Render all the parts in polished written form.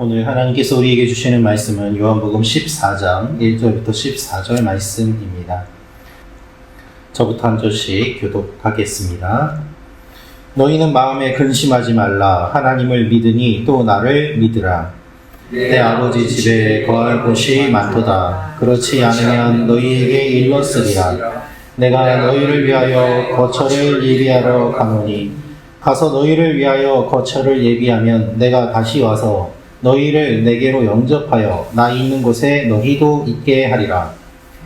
오늘 하나님께서 우리에게 주시는 말씀은 요한복음 14장 1절부터 14절 말씀입니다. 저부터 한 절씩 교독하겠습니다. 너희는 마음에 근심하지 말라. 하나님을 믿으니 또 나를 믿으라. 내 아버지 집에 거할 곳이 많도다. 그렇지 않으면 너희에게 일렀으리라. 내가 너희를 위하여 거처를 예비하러 가노니 가서 너희를 위하여 거처를 예비하면 내가 다시 와서 너희를 내게로 영접하여 나 있는 곳에 너희도 있게 하리라.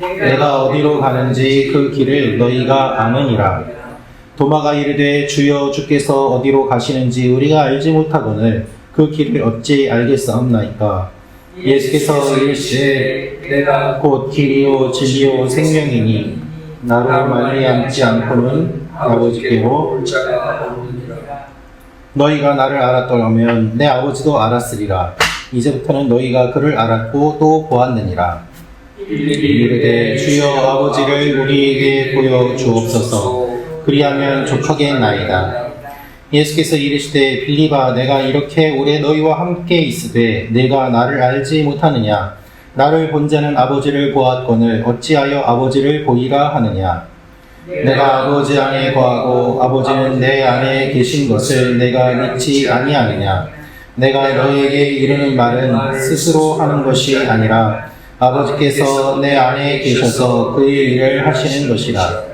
내가 어디로 가는지 그 길을 너희가 아느니라. 도마가 이르되 주여 주께서 어디로 가시는지 우리가 알지 못하거늘 그 길을 어찌 알겠사옵나이까. 예수께서 이르시되 내가 곧 길이요 진리요 생명이니 나로 말미암지 않고는 아버지께로 올 자가 없느니라. 너희가 나를 알았더라면 내 아버지도 알았으리라. 이제부터는 너희가 그를 알았고 또 보았느니라. 이르되 주여 아버지를 우리에게 보여 주옵소서. 그리하면 족하겠나이다. 예수께서 이르시되 빌립아, 내가 이렇게 오래 너희와 함께 있으되 내가 나를 알지 못하느냐? 나를 본 자는 아버지를 보았거늘 어찌하여 아버지를 보이라 하느냐? 내가 아버지 안에 거하고 아버지는 내 안에 계신 것을 내가 믿지 아니하느냐? 내가 너희에게 이르는 말은 스스로 하는 것이 아니라 아버지께서 내 안에 계셔서 그의 일을 하시는 것이라.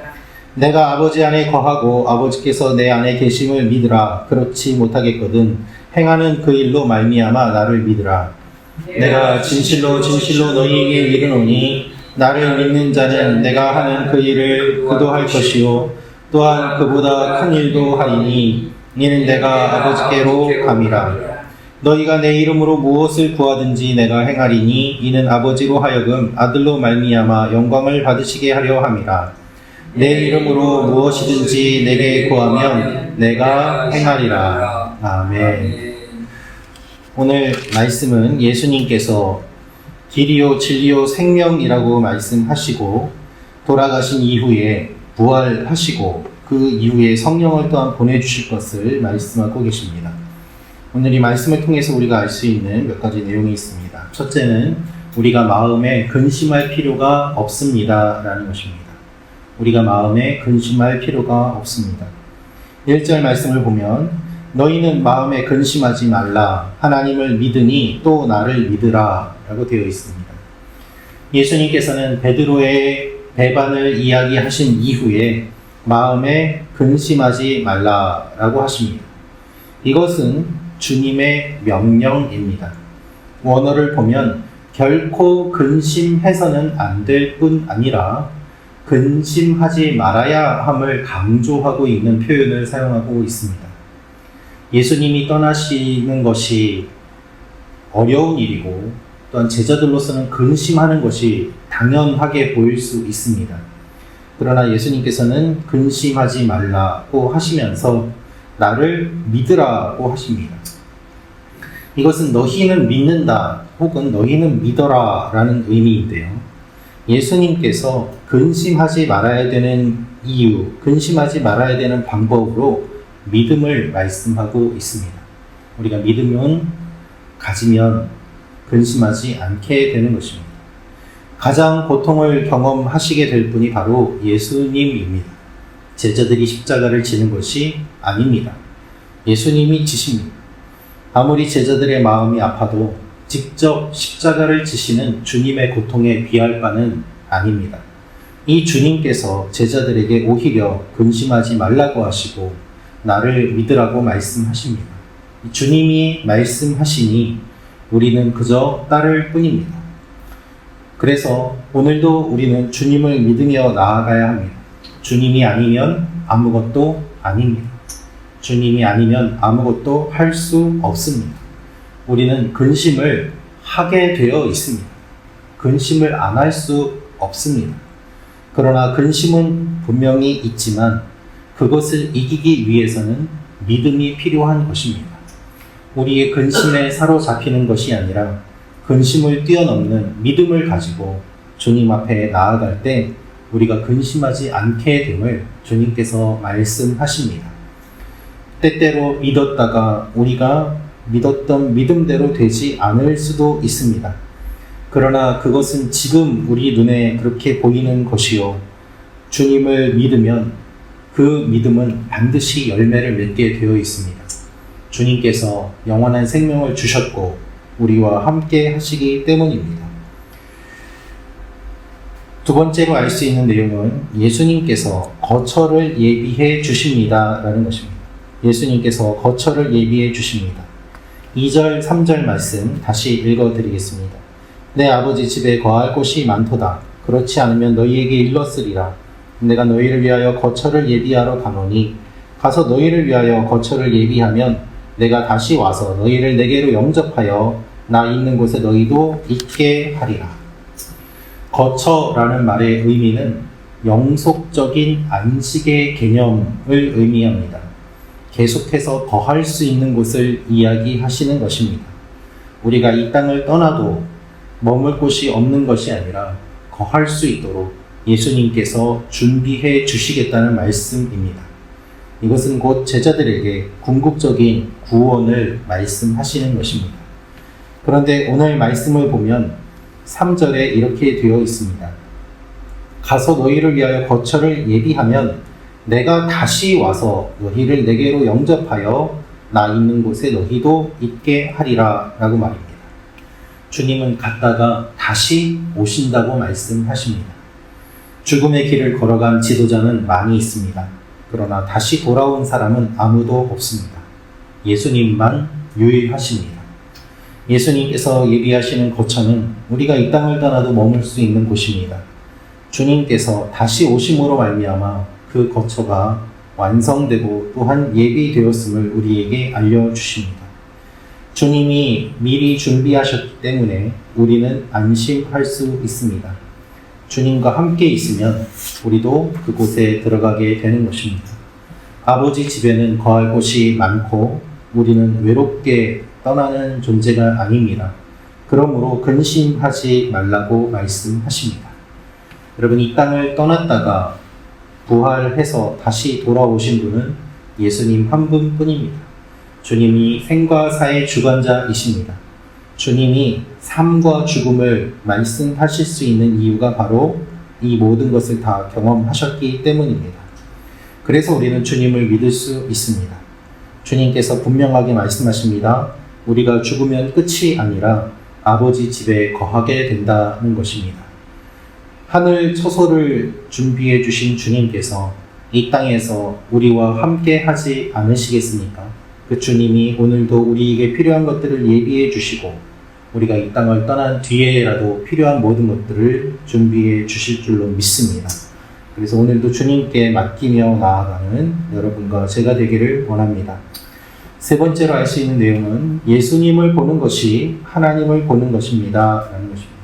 내가 아버지 안에 거하고 아버지께서 내 안에 계심을 믿으라. 그렇지 못하겠거든 행하는 그 일로 말미암아 나를 믿으라. 내가 진실로 진실로 너희에게 이르노니 나를 믿는 자는 내가 하는 그 일을 그도 할 것이요 또한 그보다 큰 일도 하리니 이는 내가 아버지께로 감이라. 너희가 내 이름으로 무엇을 구하든지 내가 행하리니 이는 아버지로 하여금 아들로 말미암아 영광을 받으시게 하려 함이라. 내 이름으로 무엇이든지 내게 구하면 내가 행하리라. 아멘. 오늘 말씀은 예수님께서 길이요 진리요 생명이라고 말씀하시고 돌아가신 이후에 부활하시고 그 이후에 성령을 또한 보내주실 것을 말씀하고 계십니다. 오늘 이 말씀을 통해서 우리가 알 수 있는 몇 가지 내용이 있습니다. 첫째는 우리가 마음에 근심할 필요가 없습니다 라는 것입니다. 우리가 마음에 근심할 필요가 없습니다. 1절 말씀을 보면 너희는 마음에 근심하지 말라. 하나님을 믿으니 또 나를 믿으라 라고 되어 있습니다. 예수님께서는 베드로의 배반을 이야기하신 이후에 마음에 근심하지 말라라고 하십니다. 이것은 주님의 명령입니다. 원어를 보면 결코 근심해서는 안 될 뿐 아니라 근심하지 말아야 함을 강조하고 있는 표현을 사용하고 있습니다. 예수님이 떠나시는 것이 어려운 일이고 또한 제자들로서는 근심하는 것이 당연하게 보일 수 있습니다. 그러나 예수님께서는 근심하지 말라고 하시면서 나를 믿으라고 하십니다. 이것은 너희는 믿는다 혹은 너희는 믿어라 라는 의미인데요. 예수님께서 근심하지 말아야 되는 이유, 근심하지 말아야 되는 방법으로 믿음을 말씀하고 있습니다. 우리가 믿음은 가지면 근심하지 않게 되는 것입니다. 가장 고통을 경험하시게 될 분이 바로 예수님입니다. 제자들이 십자가를 지는 것이 아닙니다. 예수님이 지십니다. 아무리 제자들의 마음이 아파도 직접 십자가를 지시는 주님의 고통에 비할 바는 아닙니다. 이 주님께서 제자들에게 오히려 근심하지 말라고 하시고 나를 믿으라고 말씀하십니다. 주님이 말씀하시니 우리는 그저 따를 뿐입니다. 그래서 오늘도 우리는 주님을 믿으며 나아가야 합니다. 주님이 아니면 아무것도 아닙니다. 주님이 아니면 아무것도 할 수 없습니다. 우리는 근심을 하게 되어 있습니다. 근심을 안 할 수 없습니다. 그러나 근심은 분명히 있지만 그것을 이기기 위해서는 믿음이 필요한 것입니다. 우리의 근심에 사로잡히는 것이 아니라 근심을 뛰어넘는 믿음을 가지고 주님 앞에 나아갈 때 우리가 근심하지 않게 됨을 주님께서 말씀하십니다. 때때로 믿었다가 우리가 믿었던 믿음대로 되지 않을 수도 있습니다. 그러나 그것은 지금 우리 눈에 그렇게 보이는 것이요. 주님을 믿으면 그 믿음은 반드시 열매를 맺게 되어 있습니다. 주님께서 영원한 생명을 주셨고 우리와 함께 하시기 때문입니다. 두 번째로 알 수 있는 내용은 예수님께서 거처를 예비해 주십니다 라는 것입니다. 예수님께서 거처를 예비해 주십니다. 2절, 3절 말씀 다시 읽어드리겠습니다. 내 아버지 집에 거할 곳이 많도다. 그렇지 않으면 너희에게 일렀으리라. 내가 너희를 위하여 거처를 예비하러 가노니 가서 너희를 위하여 거처를 예비하면 내가 다시 와서 너희를 내게로 영접하여 나 있는 곳에 너희도 있게 하리라. 거처라는 말의 의미는 영속적인 안식의 개념을 의미합니다. 계속해서 거할 수 있는 곳을 이야기하시는 것입니다. 우리가 이 땅을 떠나도 머물 곳이 없는 것이 아니라 거할 수 있도록 예수님께서 준비해 주시겠다는 말씀입니다. 이것은 곧 제자들에게 궁극적인 구원을 말씀하시는 것입니다. 그런데 오늘 말씀을 보면 3절에 이렇게 되어 있습니다. 가서 너희를 위하여 거처를 예비하면 내가 다시 와서 너희를 내게로 영접하여 나 있는 곳에 너희도 있게 하리라 라고 말입니다. 주님은 갔다가 다시 오신다고 말씀하십니다. 죽음의 길을 걸어간 지도자는 많이 있습니다. 그러나 다시 돌아온 사람은 아무도 없습니다. 예수님만 유일하십니다. 예수님께서 예비하시는 거처는 우리가 이 땅을 떠나도 머물 수 있는 곳입니다. 주님께서 다시 오심으로 말미암아 그 거처가 완성되고 또한 예비되었음을 우리에게 알려주십니다. 주님이 미리 준비하셨기 때문에 우리는 안심할 수 있습니다. 주님과 함께 있으면 우리도 그곳에 들어가게 되는 것입니다. 아버지 집에는 거할 곳이 많고 우리는 외롭게 떠나는 존재가 아닙니다. 그러므로 근심하지 말라고 말씀하십니다. 여러분, 이 땅을 떠났다가 부활해서 다시 돌아오신 분은 예수님 한 분뿐입니다. 주님이 생과 사의 주관자이십니다. 주님이 삶과 죽음을 말씀하실 수 있는 이유가 바로 이 모든 것을 다 경험하셨기 때문입니다. 그래서 우리는 주님을 믿을 수 있습니다. 주님께서 분명하게 말씀하십니다. 우리가 죽으면 끝이 아니라 아버지 집에 거하게 된다는 것입니다. 하늘 처소를 준비해 주신 주님께서 이 땅에서 우리와 함께 하지 않으시겠습니까? 그 주님이 오늘도 우리에게 필요한 것들을 예비해 주시고 우리가 이 땅을 떠난 뒤에라도 필요한 모든 것들을 준비해 주실 줄로 믿습니다. 그래서 오늘도 주님께 맡기며 나아가는 여러분과 제가 되기를 원합니다. 세 번째로 알 수 있는 내용은 예수님을 보는 것이 하나님을 보는 것입니다 라는 것입니다.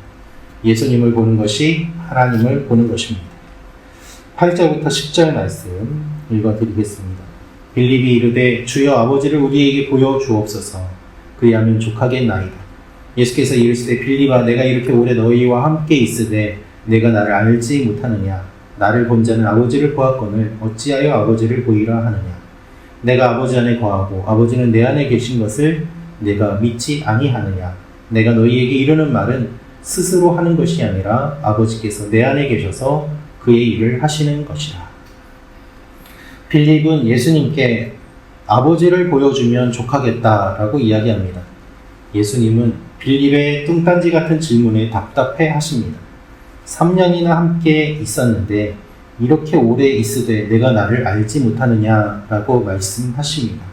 예수님을 보는 것이 하나님을 보는 것입니다. 8절부터 10절 말씀 읽어드리겠습니다. 빌립이 이르되 주여 아버지를 우리에게 보여주옵소서. 그리하면 족하겠나이다. 예수께서 이르시되 빌립아 내가 이렇게 오래 너희와 함께 있으되 내가 나를 알지 못하느냐. 나를 본 자는 아버지를 보았거늘 어찌하여 아버지를 보이라 하느냐. 내가 아버지 안에 거하고 아버지는 내 안에 계신 것을 내가 믿지 아니하느냐. 내가 너희에게 이르는 말은 스스로 하는 것이 아니라 아버지께서 내 안에 계셔서 그의 일을 하시는 것이라. 빌립은 예수님께 아버지를 보여주면 족하겠다라고 이야기합니다. 예수님은 빌립의 뚱딴지 같은 질문에 답답해 하십니다. 3년이나 함께 있었는데 이렇게 오래 있으되 내가 나를 알지 못하느냐라고 말씀하십니다.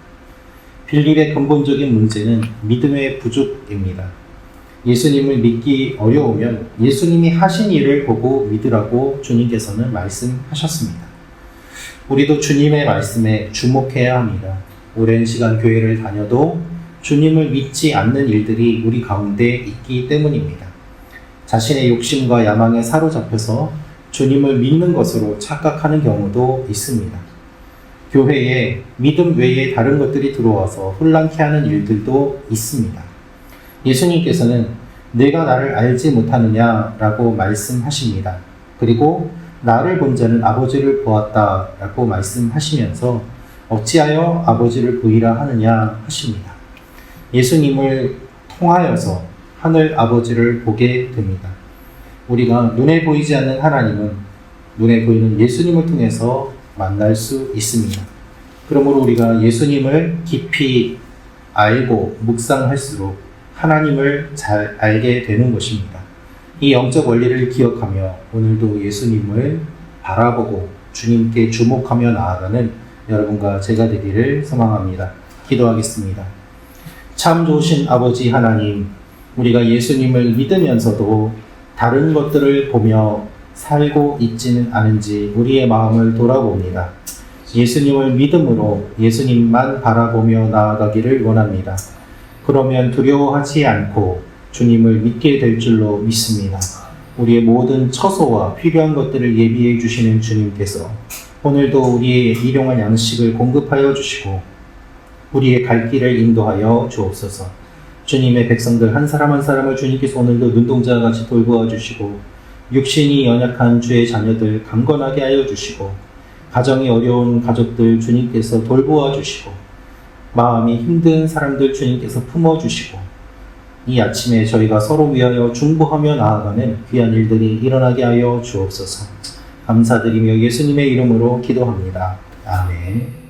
빌립의 근본적인 문제는 믿음의 부족입니다. 예수님을 믿기 어려우면 예수님이 하신 일을 보고 믿으라고 주님께서는 말씀하셨습니다. 우리도 주님의 말씀에 주목해야 합니다. 오랜 시간 교회를 다녀도 주님을 믿지 않는 일들이 우리 가운데 있기 때문입니다. 자신의 욕심과 야망에 사로잡혀서 주님을 믿는 것으로 착각하는 경우도 있습니다. 교회에 믿음 외에 다른 것들이 들어와서 혼란케 하는 일들도 있습니다. 예수님께서는 내가 나를 알지 못하느냐라고 말씀하십니다. 그리고 나를 본 자는 아버지를 보았다라고 말씀하시면서 어찌하여 아버지를 보이라 하느냐 하십니다. 예수님을 통하여서 하늘 아버지를 보게 됩니다. 우리가 눈에 보이지 않는 하나님은 눈에 보이는 예수님을 통해서 만날 수 있습니다. 그러므로 우리가 예수님을 깊이 알고 묵상할수록 하나님을 잘 알게 되는 것입니다. 이 영적 원리를 기억하며 오늘도 예수님을 바라보고 주님께 주목하며 나아가는 여러분과 제가 되기를 소망합니다. 기도하겠습니다. 참 좋으신 아버지 하나님, 우리가 예수님을 믿으면서도 다른 것들을 보며 살고 있지는 않은지 우리의 마음을 돌아봅니다. 예수님을 믿음으로 예수님만 바라보며 나아가기를 원합니다. 그러면 두려워하지 않고 주님을 믿게 될 줄로 믿습니다. 우리의 모든 처소와 필요한 것들을 예비해 주시는 주님께서 오늘도 우리의 일용할 양식을 공급하여 주시고 우리의 갈 길을 인도하여 주옵소서. 주님의 백성들 한 사람 한 사람을 주님께서 오늘도 눈동자와 같이 돌보아 주시고 육신이 연약한 주의 자녀들 강건하게 하여 주시고 가정이 어려운 가족들 주님께서 돌보아 주시고 마음이 힘든 사람들 주님께서 품어주시고 이 아침에 저희가 서로 위하여 중보하며 나아가는 귀한 일들이 일어나게 하여 주옵소서. 감사드리며 예수님의 이름으로 기도합니다. 아멘.